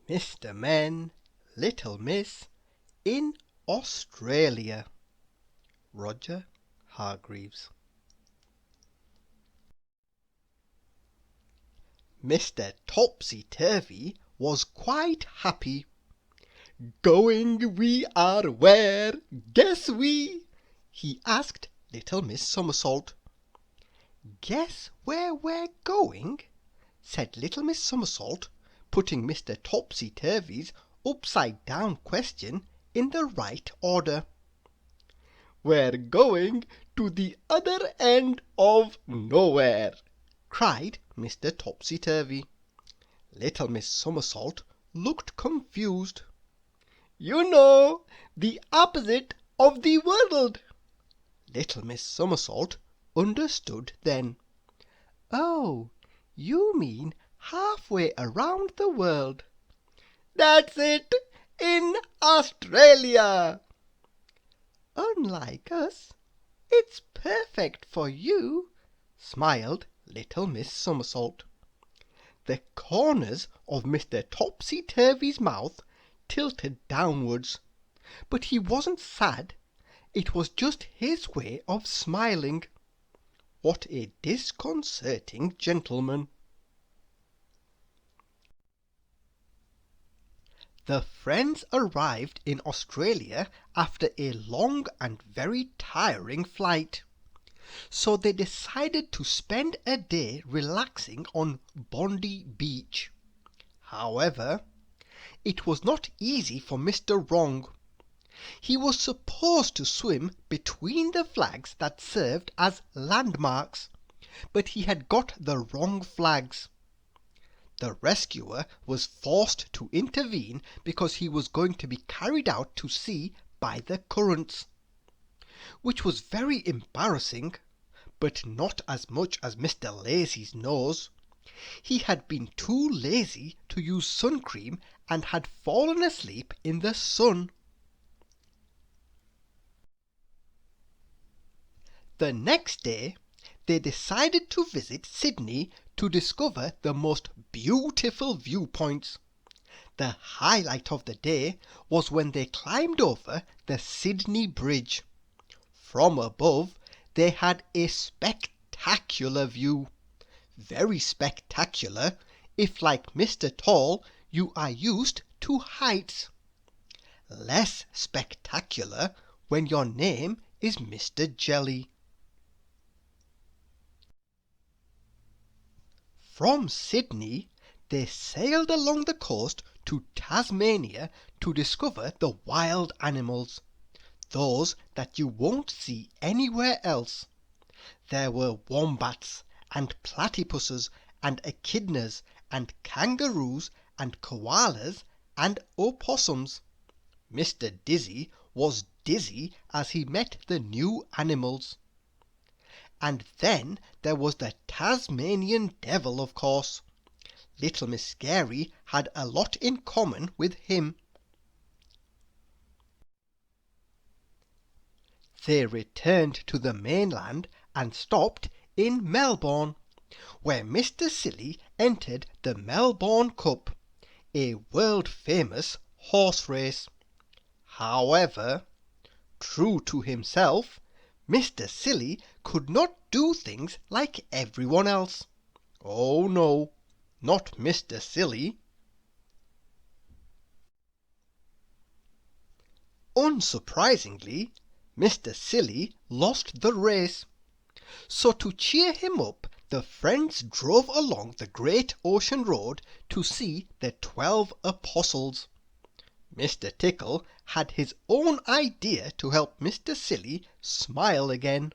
Mr. Men, Little Miss, in Australia. Roger Hargreaves. Mr. Topsy-Turvy was quite happy. "Going we are where, guess we?" he asked little Miss Somersault. "Guess where we're going?" said little Miss Somersault, putting Mr. Topsy-Turvy's upside-down question in the right order. "We're going to the other end of nowhere," cried Mr. Topsy-Turvy. Little Miss Somersault looked confused. "You know, the opposite of the world." Little Miss Somersault understood then. "Oh, you mean halfway around the world." "That's it, in Australia." "Unlike us, it's perfect for you," smiled little Miss Somersault. The corners of Mr. Topsy-Turvy's mouth tilted downwards, but he wasn't sad. It was just his way of smiling. What a disconcerting gentleman! The friends arrived in Australia after a long and very tiring flight, so they decided to spend a day relaxing on Bondi Beach. However, it was not easy for Mr. Wrong. He was supposed to swim between the flags that served as landmarks, but he had got the wrong flags. The rescuer was forced to intervene because he was going to be carried out to sea by the currents, which was very embarrassing, but not as much as Mr. Lazy's nose. He had been too lazy to use sun cream and had fallen asleep in the sun. The next day they decided to visit Sydney to discover the most beautiful viewpoints. The highlight of the day was when they climbed over the Sydney Bridge. From above they had a spectacular view. Very spectacular if, like Mr. Tall, you are used to heights. Less spectacular when your name is Mr. Jelly. From Sydney they sailed along the coast to Tasmania to discover the wild animals, those that you won't see anywhere else. There were wombats and platypuses and echidnas and kangaroos and koalas and opossums. Mr. Dizzy was dizzy as he met the new animals. And then there was the Tasmanian Devil, of course. Little Miss Scary had a lot in common with him. They returned to the mainland and stopped in Melbourne, where Mr. Silly entered the Melbourne Cup, a world-famous horse race. However, true to himself, Mr. Silly could not do things like everyone else. Oh no, not Mr. Silly. Unsurprisingly, Mr. Silly lost the race. So to cheer him up, the friends drove along the Great Ocean Road to see the 12 Apostles. Mr. Tickle had his own idea to help Mr. Silly smile again.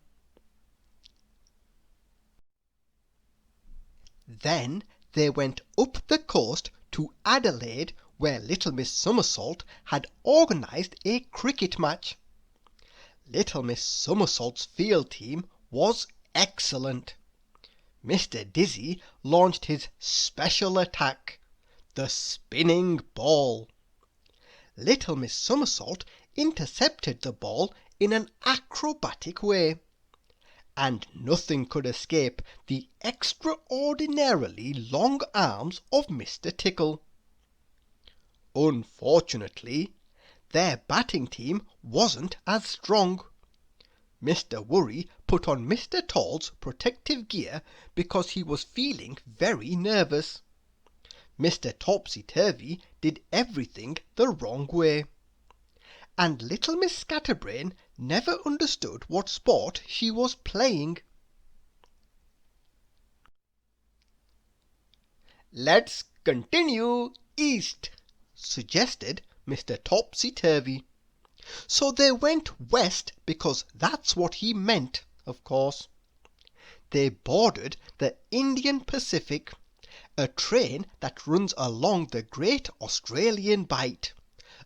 Then they went up the coast to Adelaide, where little Miss Somersault had organised a cricket match. Little Miss Somersault's field team was excellent. Mr. Dizzy launched his special attack, the spinning ball. Little Miss Somersault intercepted the ball in an acrobatic way, and nothing could escape the extraordinarily long arms of Mr. Tickle. Unfortunately, their batting team wasn't as strong. Mr. Worry put on Mr. Tall's protective gear because he was feeling very nervous. Mr. Topsy-Turvy did everything the wrong way. And little Miss Scatterbrain never understood what sport she was playing. "Let's continue east," suggested Mr. Topsy-Turvy. So they went west because that's what he meant, of course. They boarded the Indian Pacific, a train that runs along the Great Australian Bight,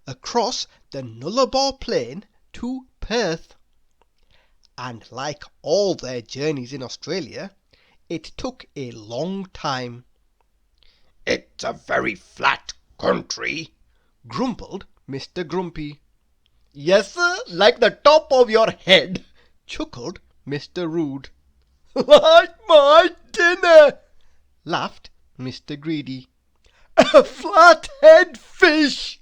across the Nullarbor Plain to Perth. And like all their journeys in Australia, it took a long time. "It's a very flat country," grumbled Mr. Grumpy. "Yes, sir, like the top of your head," chuckled Mr. Rude. "Like my dinner," laughed Mr. Greedy. "A flathead fish."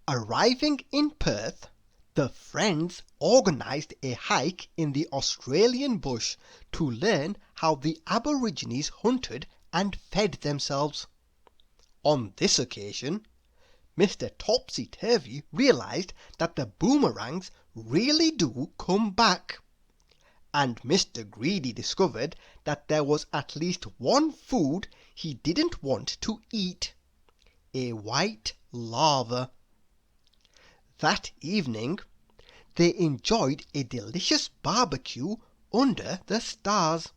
Arriving in Perth, the friends organised a hike in the Australian bush to learn how the Aborigines hunted and fed themselves. On this occasion, Mr. Topsy-Turvy realised that the boomerangs really do come back, and Mr. Greedy discovered that there was at least one food he didn't want to eat: a white lava. That evening they enjoyed a delicious barbecue under the stars.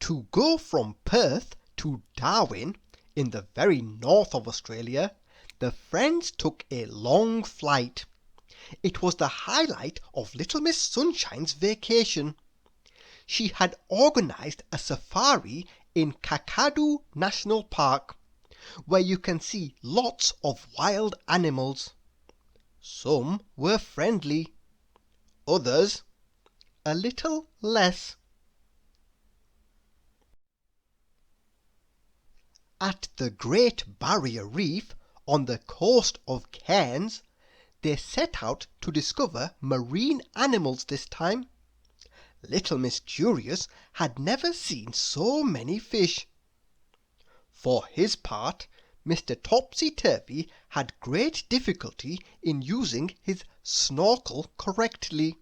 To go from Perth to Darwin, in the very north of Australia, the friends took a long flight. It was the highlight of Little Miss Sunshine's vacation. She had organised a safari in Kakadu National Park, where you can see lots of wild animals. Some were friendly, others a little less. At the Great Barrier Reef on the coast of Cairns, they set out to discover marine animals this time. Little Miss Curious had never seen so many fish. For his part, Mr. Topsy-Turvy had great difficulty in using his snorkel correctly.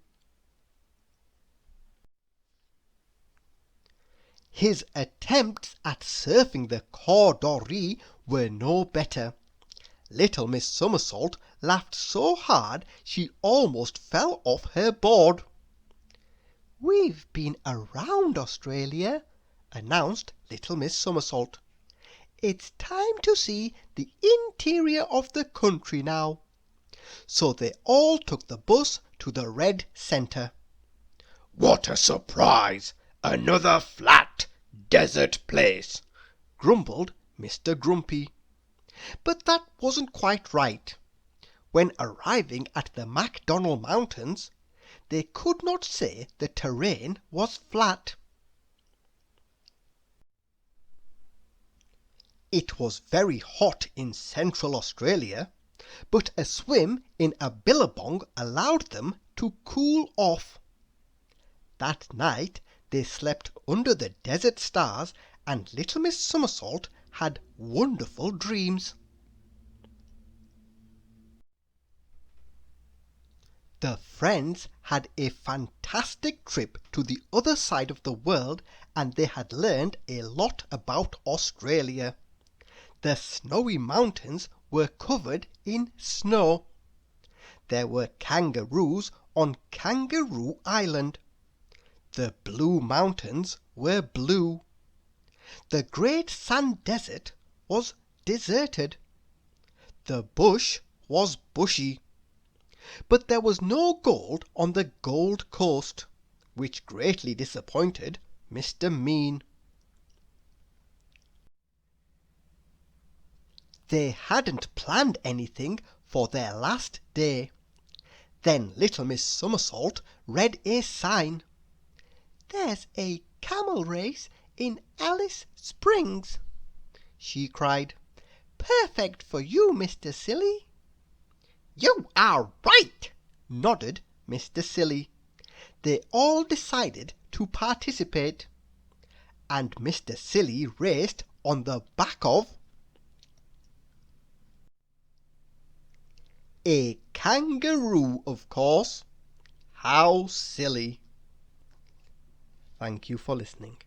His attempts at surfing the Cor Doree were no better. Little Miss Somersault laughed so hard she almost fell off her board. "We've been around Australia," announced Little Miss Somersault. "It's time to see the interior of the country now." So they all took the bus to the Red Centre. "What a surprise! Another flat desert place," grumbled Mr. Grumpy. But that wasn't quite right. When arriving at the Macdonnell Mountains, they could not say the terrain was flat. It was very hot in Central Australia, but a swim in a billabong allowed them to cool off. That night they slept under the desert stars, and Little Miss Somersault had wonderful dreams. The friends had a fantastic trip to the other side of the world, and they had learned a lot about Australia. The snowy mountains were covered in snow. There were kangaroos on Kangaroo Island. The Blue Mountains were blue. The Great Sand Desert was deserted. The bush was bushy. But there was no gold on the Gold Coast, which greatly disappointed Mr. Mean. They hadn't planned anything for their last day. Then Little Miss Somersault read a sign. "There's a camel race in Alice Springs," she cried. "Perfect for you, Mr. Silly." "You are right," nodded Mr. Silly. They all decided to participate, and Mr. Silly raced on the back of a kangaroo, of course. How silly! Thank you for listening.